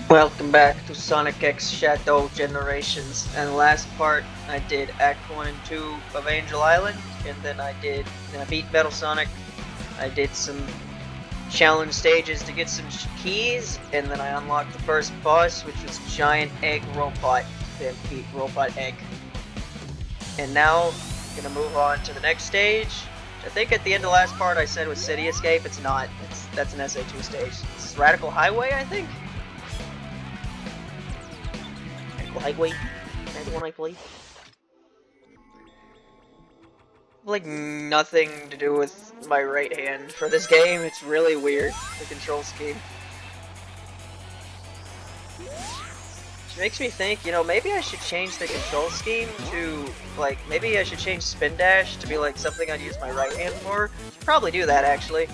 Welcome back to Sonic X Shadow Generations. And last part, I did Act 1 and 2 of Angel Island, and then I beat Metal Sonic. I did some challenge stages to get some keys, and then I unlocked the first boss, which was Giant Egg Robot, then beat Robot Egg. And now, I'm gonna move on to the next stage. I think at the end of the last part I said was City Escape. It's not. That's an SA2 stage. It's Radical Highway, I think? Highway. That's the one I play. Like nothing to do with my right hand for this game. It's really weird, the control scheme. Which makes me think, maybe I should change the control scheme to, like, maybe I should change spin dash to be like something I'd use my right hand for. Should probably do that actually.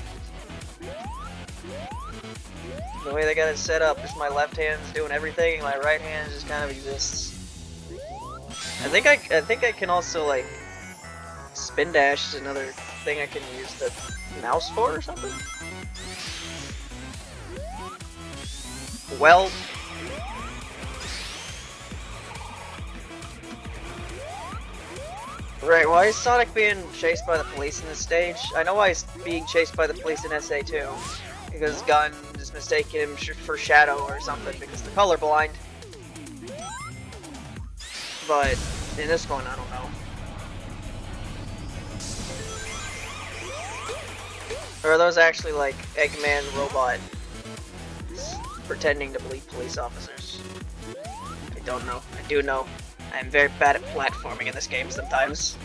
The way they got it set up is my left hand's doing everything, and my right hand just kind of exists. I think I can also like spin dash is another thing I can use the mouse for or something. Well, right, why is Sonic being chased by the police in this stage? I know why he's being chased by the police in SA2. Because Gun is mistaking him for Shadow or something because they're colorblind. But in this one, I don't know. Or are those actually like Eggman robot pretending to be police officers? I don't know. I do know. I'm very bad at platforming in this game sometimes.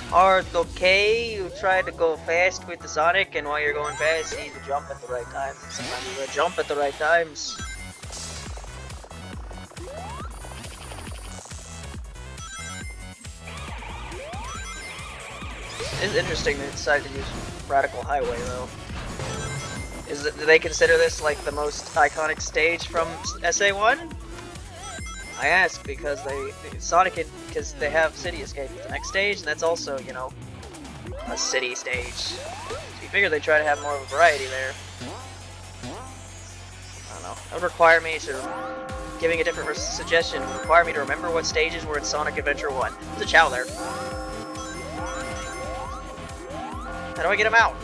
Hard, okay, you try to go fast with the Sonic, and while you're going fast, you need to jump at the right times. Sometimes you gotta jump at the right times. It's interesting they decided to use Radical Highway, though. Do they consider this like the most iconic stage from SA1? I ask because because they have City Escape at the next stage, and that's also, a city stage. So you figure they try to have more of a variety there. I don't know. That would require me to, giving a different suggestion, would require me to remember what stages were in Sonic Adventure 1. There's a Chow there. How do I get him out?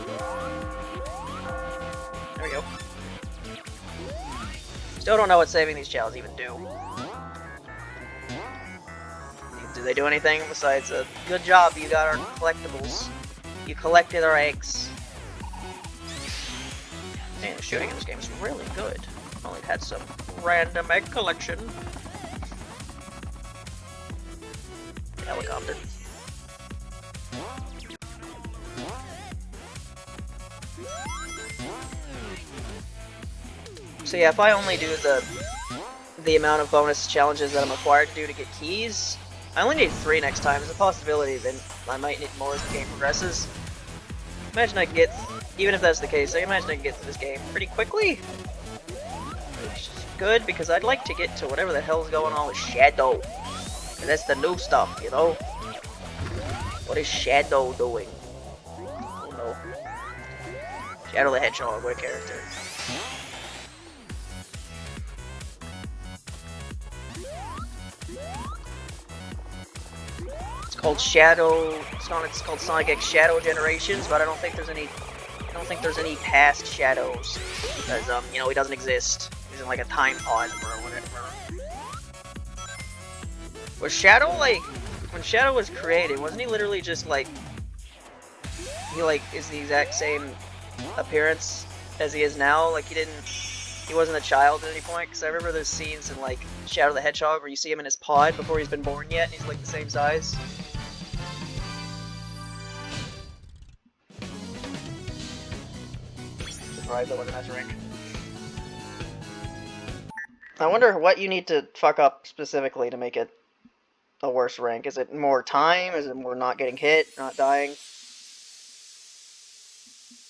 There we go. Still don't know what saving these Chows even do. Do they do anything besides a good job, you got our collectibles. You collected our eggs. Man, the shooting in this game is really good. Only had some random egg collection. Helicopter. So yeah, if I only do the amount of bonus challenges that I'm required to do to get keys, I only need 3 next time. There's a possibility that I might need more as the game progresses. Imagine I can get, even if that's the case, I imagine I can get through this game pretty quickly. Which is good, because I'd like to get to whatever the hell's going on with Shadow. And that's the new stuff, you know? What is Shadow doing? Oh no. Shadow the Hedgehog, what a character. Called Shadow. It's called Sonic X Shadow Generations, but I don't think there's any past Shadows because he doesn't exist. He's in like a time pod or whatever. Was Shadow like when Shadow was created? Wasn't he literally just like is the exact same appearance as he is now? Like he wasn't a child at any point, because I remember those scenes in like Shadow the Hedgehog where you see him in his pod before he's been born yet, and he's like the same size. Surprised that wasn't as rank. I wonder what you need to fuck up specifically to make it a worse rank. Is it more time? Is it more not getting hit, not dying?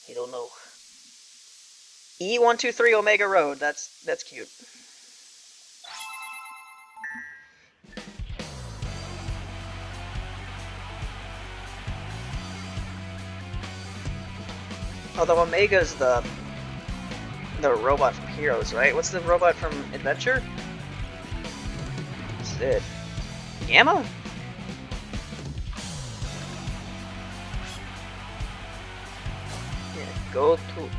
I don't know. E123 Omega Road. That's cute. Although Omega's the the robot from Heroes, right? What's the robot from Adventure? Is it Gamma? Yeah, go to...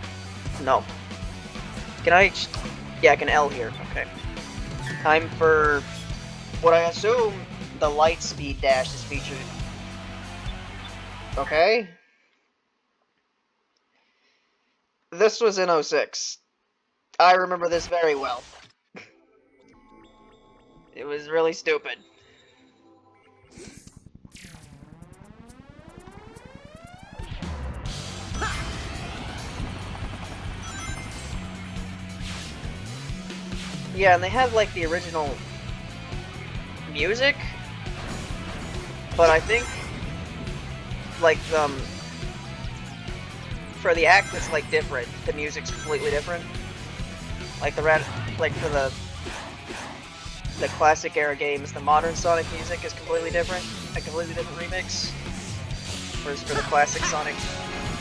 No. Can I... Yeah, I can L here. Okay. Time for what I assume the light speed dash is featured. Okay. This was in 06. I remember this very well. It was really stupid. Yeah, and they have like the original music, but I think like for the act it's like different. The music's completely different. Like for the classic era games, the modern Sonic music is completely different. A completely different remix. Whereas for the classic Sonic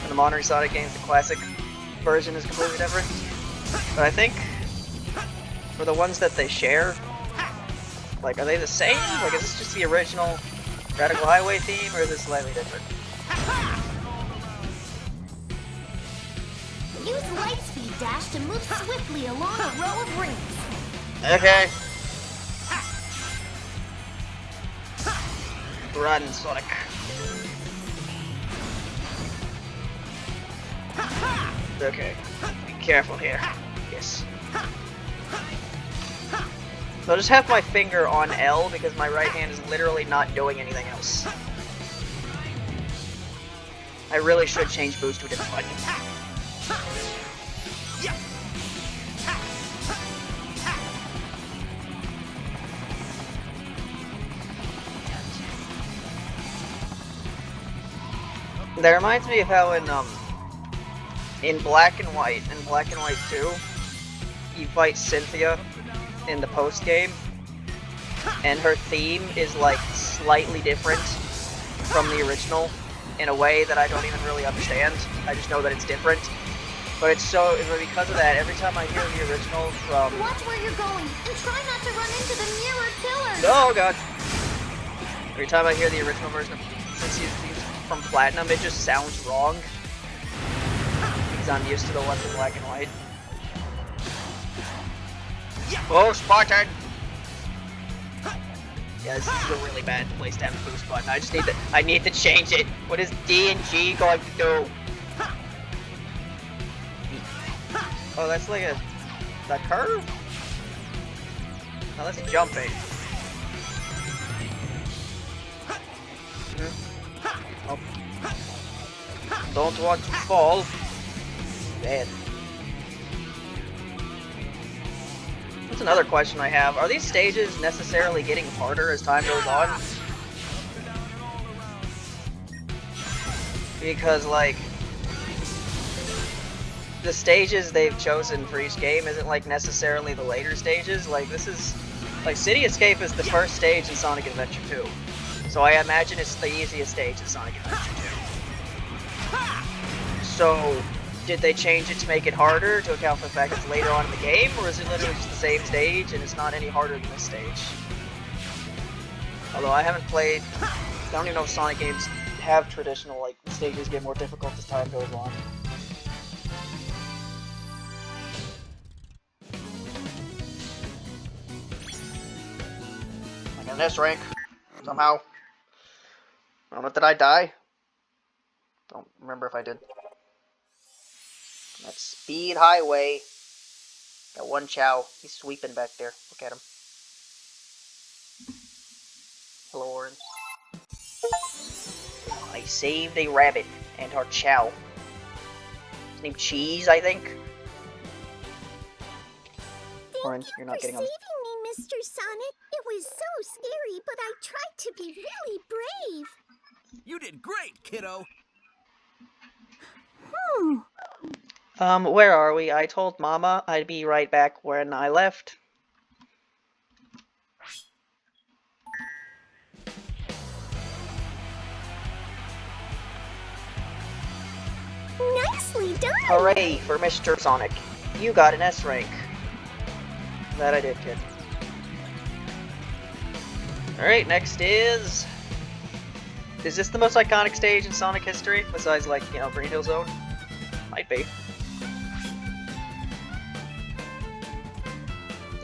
and the modern Sonic games, the classic version is completely different. But I think for the ones that they share, like, are they the same? Like, is this just the original Radical Highway theme, or is it slightly different? Use Lightspeed Dash to move swiftly along a row of rings. Okay. Run, Sonic. Okay. Be careful here. Yes. So I'll just have my finger on L because my right hand is literally not doing anything else. I really should change boost to a different button. That reminds me of how in Black and White 2, you fight Cynthia in the post game, and her theme is like slightly different from the original in a way that I don't even really understand. I just know that it's different. But it's so, because of that, every time I hear the original from... Watch where you're going, and try not to run into the mirror killers! Oh god! Every time I hear the original version of Cynthia's theme from Platinum, it just sounds wrong. Because I'm used to the ones in Black and White. Oh, Spartan! Yeah, this is a really bad place to have a boost button. I need to change it. What is D and G going to do? Oh, that's like a curve? No, that's jumping. Oh. Don't want to fall. Bad. That's another question I have. Are these stages necessarily getting harder as time goes on? Because, like, the stages they've chosen for each game isn't, like, necessarily the later stages. Like, this is... Like, City Escape is the first stage in Sonic Adventure 2. So I imagine it's the easiest stage in Sonic Adventure 2. So... did they change it to make it harder to account for the fact it's later on in the game, or is it literally just the same stage and it's not any harder than this stage? Although I haven't played, I don't even know if Sonic games have traditional, like, stages get more difficult as time goes on. Like in this rank, somehow. I don't know, did I die? Don't remember if I did. That's Speed Highway. Got one Chow. He's sweeping back there. Look at him. Hello, Orange. I saved a rabbit and our Chow. His name Cheese, I think. Orange, you're not getting on. Thank you for saving me, Mr. Sonic. It was so scary, but I tried to be really brave. You did great, kiddo. Where are we? I told Mama I'd be right back when I left. Nicely done! Hooray for Mr. Sonic. You got an S rank. That I did, kid. Alright, next is... Is this the most iconic stage in Sonic history? Besides, like, you know, Green Hill Zone? Might be.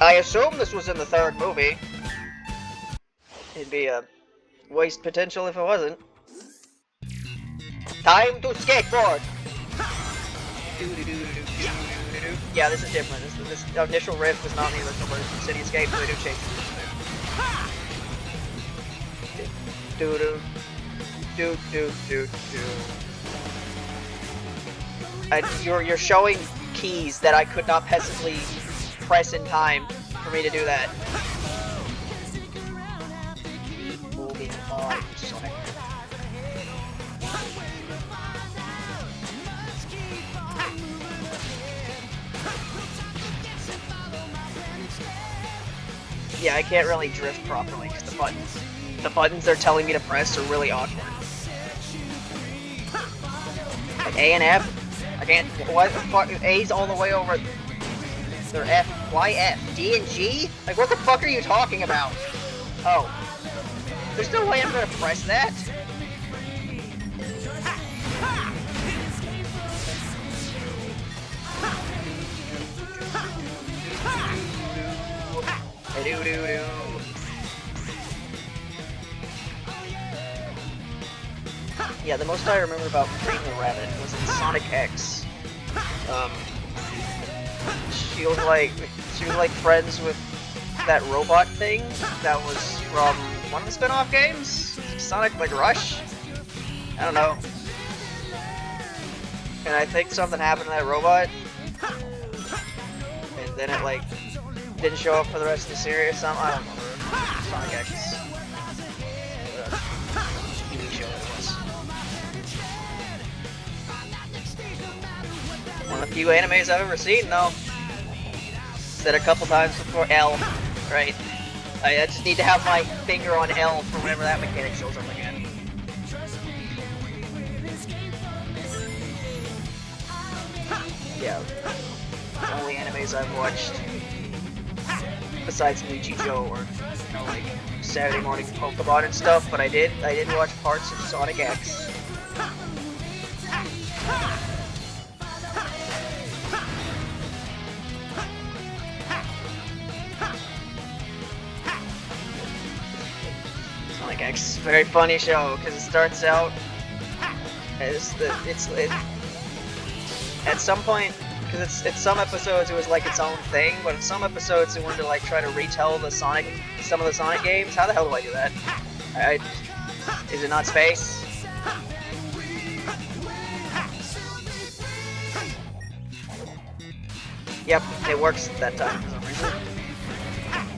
I assume this was in the third movie. It'd be a waste potential if it wasn't. Time to skateboard! Yeah, this is different. This initial riff was not in the original version. City Escape, so they do change it. You're showing keys that I could not passively press in time for me to do that. Moving on, Sonic. Yeah, I can't really drift properly because the buttons they're telling me to press are really awkward. Like A and F, I can't. Why the fuck? A's all the way over. They're F. Why F? D and G? Like what the fuck are you talking about? Oh, there's no way I'm gonna press that. Do-do-do. Yeah, the most I remember about Green Hill Rabbit was in Sonic X. She was like friends with that robot thing that was from one of the spin-off games? Sonic like Rush? I don't know. And I think something happened to that robot. And then it like didn't show up for the rest of the series. I don't remember. Sonic X. TV show it was. One of the few animes I've ever seen, though. Said a couple times before L, right? I just need to have my finger on L for whenever that mechanic shows up again. Yeah. The only animes I've watched. Besides Joe or, you know, like Saturday morning Pokemon and stuff, but I did watch parts of Sonic X. Sonic X is a very funny show because it starts out as at some point. Because it's some episodes it was like its own thing, but in some episodes it wanted to like try to retell some of the Sonic games. How the hell do I do that? Is it not space? Yep, it works that time for some reason.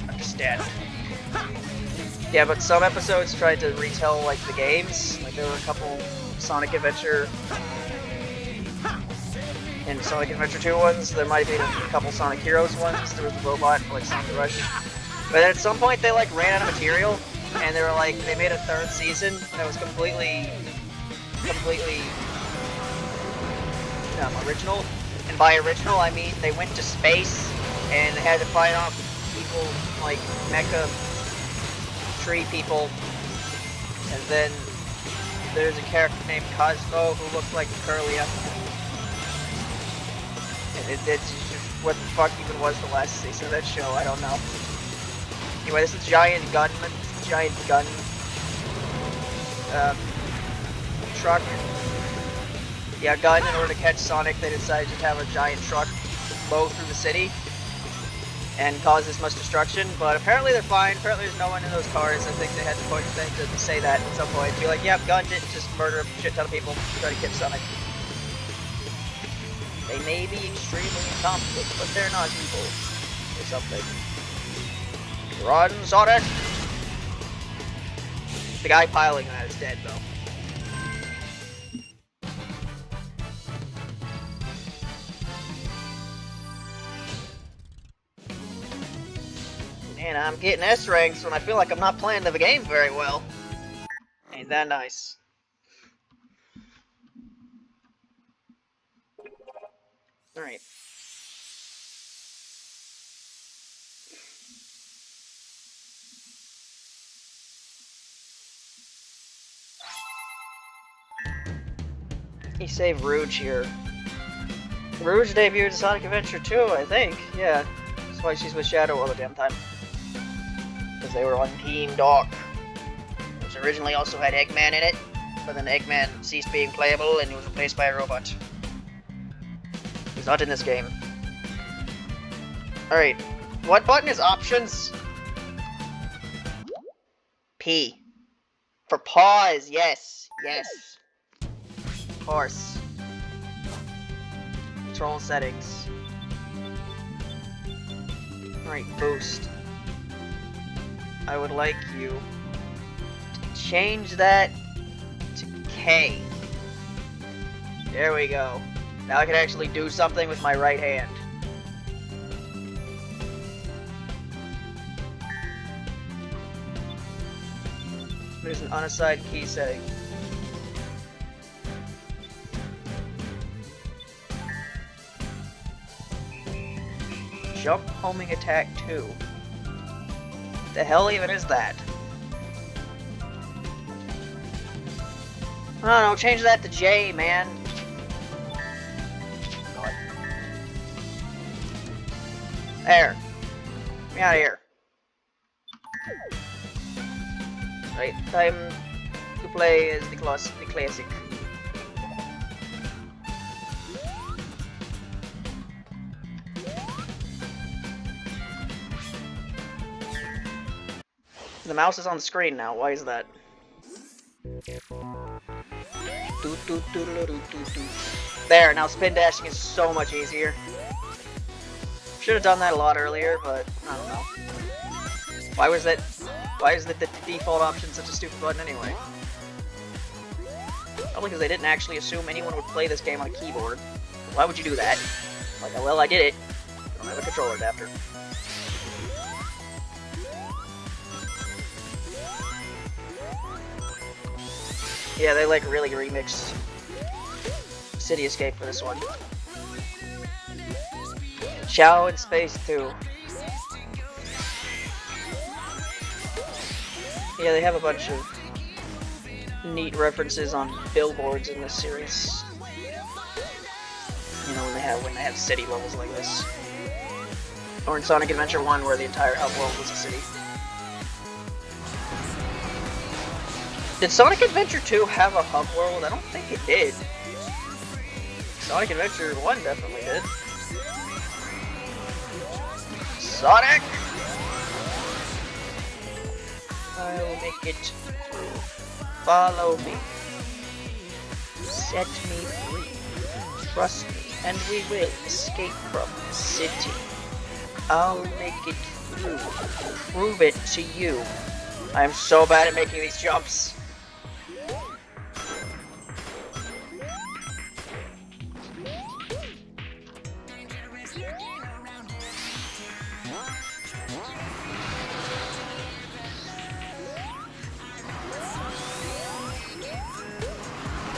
Understand. Yeah, but some episodes tried to retell like the games. Like there were a couple Sonic Adventure. And Sonic Adventure 2 ones, there might have been a couple Sonic Heroes ones, there was the robot, like Sonic Rush. But at some point they like ran out of material, and they were like, they made a third season that was completely original. And by original, I mean they went to space, and they had to fight off people, like mecha tree people. And then there's a character named Cosmo who looked like Curlia. It's just what the fuck even was the last season of that show, I don't know. Anyway, this is Giant Gunman, Giant Gun truck. Yeah, gun, in order to catch Sonic, they decided to have a giant truck mow through the city and cause this much destruction, but apparently they're fine. Apparently there's no one in those cars. I think they had the point to say that at some point. Be like, yep, gun didn't just murder a shit ton of people to try to catch Sonic. They may be extremely incompetent, but they're not evil. Or something. Run, Sonic! The guy piloting that is dead, though. And I'm getting S ranks when I feel like I'm not playing the game very well. Ain't that nice? Alright. You save Rouge here. Rouge debuted in Sonic Adventure 2, I think. Yeah. That's why she's with Shadow all the damn time. Because they were on Team Doc. Which originally also had Eggman in it. But then Eggman ceased being playable and he was replaced by a robot. He's not in this game. Alright. What button is options? P. For pause, yes. Yes. Of course. Control settings. Alright, boost. I would like you to change that to K. There we go. Now I can actually do something with my right hand. There's an unassigned key setting. Jump homing attack 2. The hell even is that? I don't know, change that to J, man. God. There. Get me out of here. Right, time to play as the classic. The mouse is on the screen now, why is that? There, now spin dashing is so much easier. Should have done that a lot earlier, but I don't know. Why is the default option such a stupid button anyway? Probably because they didn't actually assume anyone would play this game on a keyboard. Why would you do that? Like, well, I did it. I don't have a controller adapter. Yeah, they like really remixed City Escape for this one. Chow in Space 2. Yeah, they have a bunch of neat references on billboards in this series. You know, when they have city levels like this. Or in Sonic Adventure 1 where the entire hub world was a city. Did Sonic Adventure 2 have a hub world? I don't think it did. Sonic Adventure 1 definitely did. Sonic! I'll make it through. Follow me. Set me free. Trust me, and we will escape from the city. I'll make it through. Prove it to you. I'm so bad at making these jumps.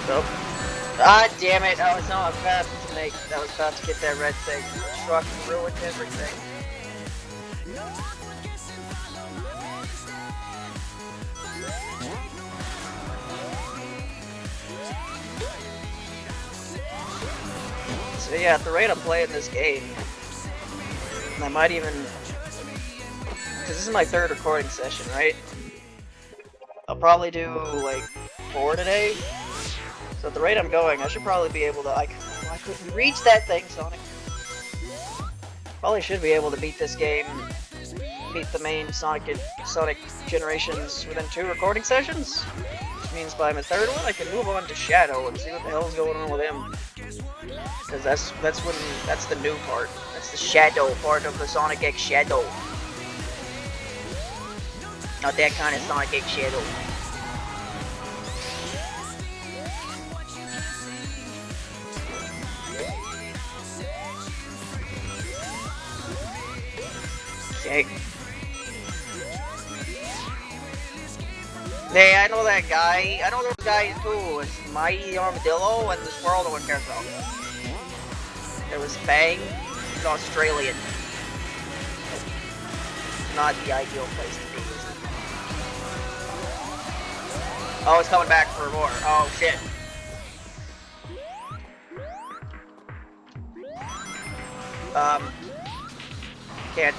Nope. Ah, damn it! I was not about to make. I was about to get that red thing. The truck ruined everything. So yeah, at the rate I'm playing this game, I might even, because this is my third recording session, right? I'll probably do like 4 today. So at the rate I'm going, I should probably be able to, I couldn't reach that thing, Sonic. Probably should be able to beat this game, beat the main Sonic generations within 2 recording sessions. Which means by my third one, I can move on to Shadow and see what the hell's going on with him. Because that's the new part. That's the Shadow part of the Sonic X Shadow. Not that kind of Sonic X Shadow. Okay. Hey, I know that guy. I know those guys too. It's Mighty Armadillo and the squirrel no one cares about. There was Fang. He's Australian. Not the ideal place to be, is it? Oh, it's coming back for more. Oh, shit. Can't,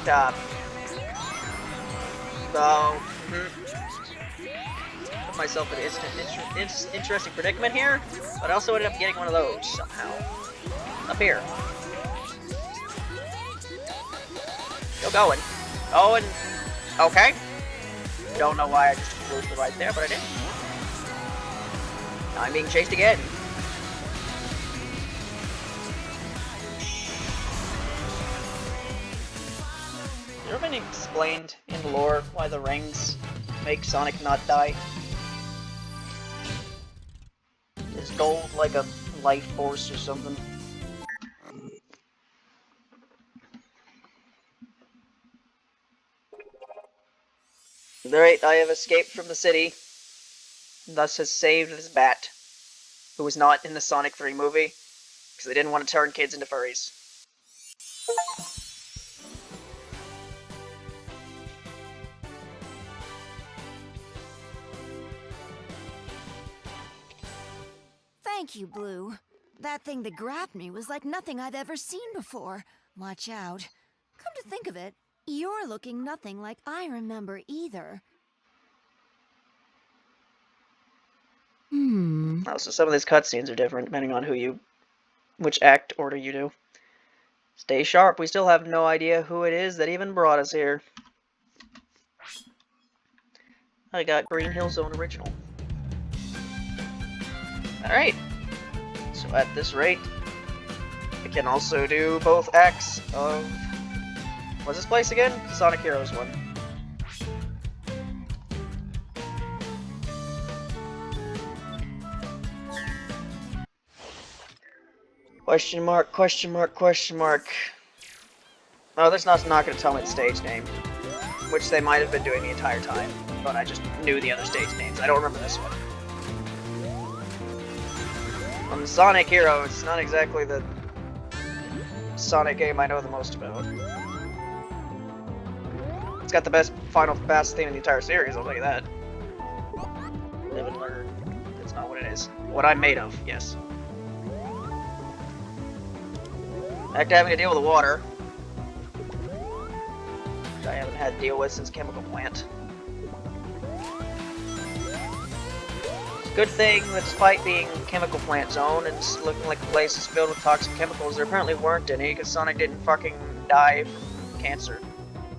put myself in an interesting predicament here, but I also ended up getting one of those somehow. Up here. Still going. Oh, and... okay. Don't know why I just flew to the right there, but I did. Now I'm being chased again. Has it ever been explained in lore why the rings make Sonic not die? Is gold like a life force or something? Alright, I have escaped from the city, thus has saved this bat, who was not in the Sonic 3 movie, because they didn't want to turn kids into furries. Thank you, Blue. That thing that grabbed me was like nothing I've ever seen before. Watch out. Come to think of it, you're looking nothing like I remember either. Oh, so some of these cutscenes are different depending on which act order you do. Stay sharp, we still have no idea who it is that even brought us here. I got Green Hill Zone Original. Alright. So at this rate, I can also do both acts of... what's this place again? Sonic Heroes 1. Question mark, question mark, question mark. Oh, that's not going to tell me the stage name. Which they might have been doing the entire time. But I just knew the other stage names. I don't remember this one. On the Sonic Heroes, it's not exactly the Sonic game I know the most about. It's got the best Final Bass theme in the entire series, I'll tell you that. Live and learn. That's not what it is. What I'm made of, yes. Back to having to deal with the water. Which I haven't had to deal with since Chemical Plant. Good thing that despite being Chemical Plant Zone and looking like the place is filled with toxic chemicals, there apparently weren't any because Sonic didn't fucking die from cancer.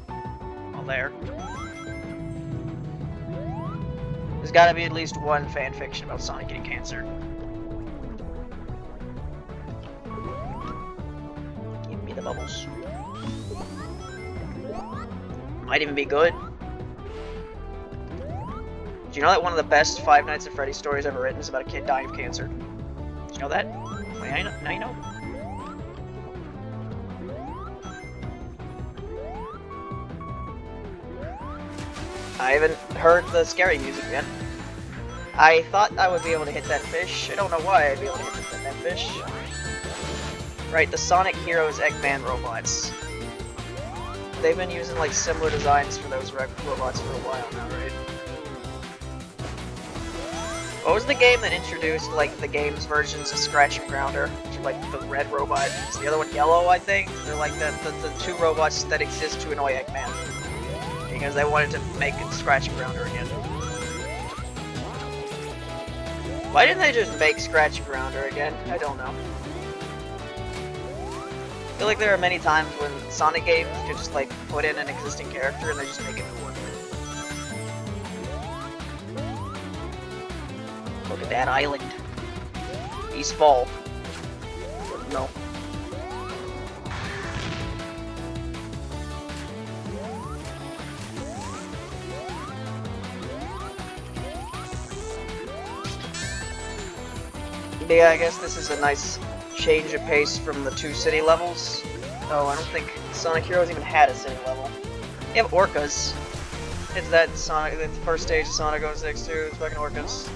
Well, there. There's gotta be at least one fanfiction about Sonic getting cancer. Give me the bubbles. Might even be good. Do you know that one of the best Five Nights at Freddy's stories ever written is about a kid dying of cancer? Did you know that? Well, now you know. I haven't heard the scary music yet. I thought I would be able to hit that fish. I don't know why I'd be able to hit that fish. Right, the Sonic Heroes Eggman robots. They've been using like similar designs for those robots for a while now, right? What was the game that introduced, like, the game's versions of Scratch and Grounder? Which are, like, the red robot. Is the other one yellow, I think? They're, like, the two robots that exist to annoy Eggman. Because they wanted to make it Scratch and Grounder again. Why didn't they just make Scratch and Grounder again? I don't know. I feel like there are many times when Sonic games could just, like, put in an existing character and they just make it new one. Look at that island. He's fall. No. Yeah, I guess this is a nice change of pace from the two city levels. Oh, I don't think Sonic Heroes even had a city level. You have orcas. It's that Sonic, the first stage of Sonic 06 too, it's fucking orcas.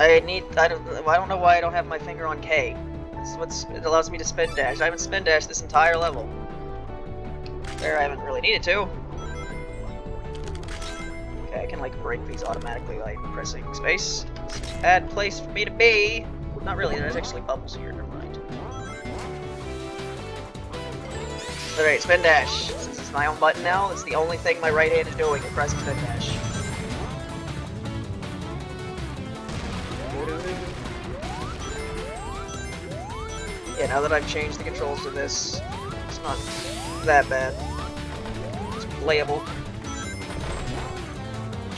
I don't know why I don't have my finger on K. It allows me to spin dash. I haven't spin dashed this entire level. There, I haven't really needed to. Okay, I can can like break these automatically by pressing space. It's a bad place for me to be. Not really, there's actually bubbles here, never mind. Alright, spin dash. Since it's my own button now, it's the only thing my right hand is doing, is pressing spin dash. Yeah, now that I've changed the controls to this, it's not that bad. It's playable.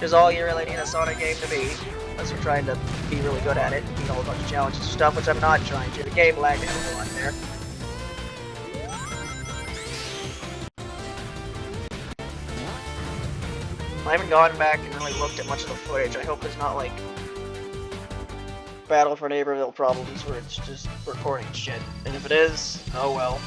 Which is all you really need a Sonic game to be, unless you're trying to be really good at it, beat a whole bunch of challenges and stuff, which I'm not trying to. The game lagged out a lot there. I haven't gone back and really looked at much of the footage. I hope there's not like Battle for Neighborville problems where it's just recording shit. And if it is, oh well.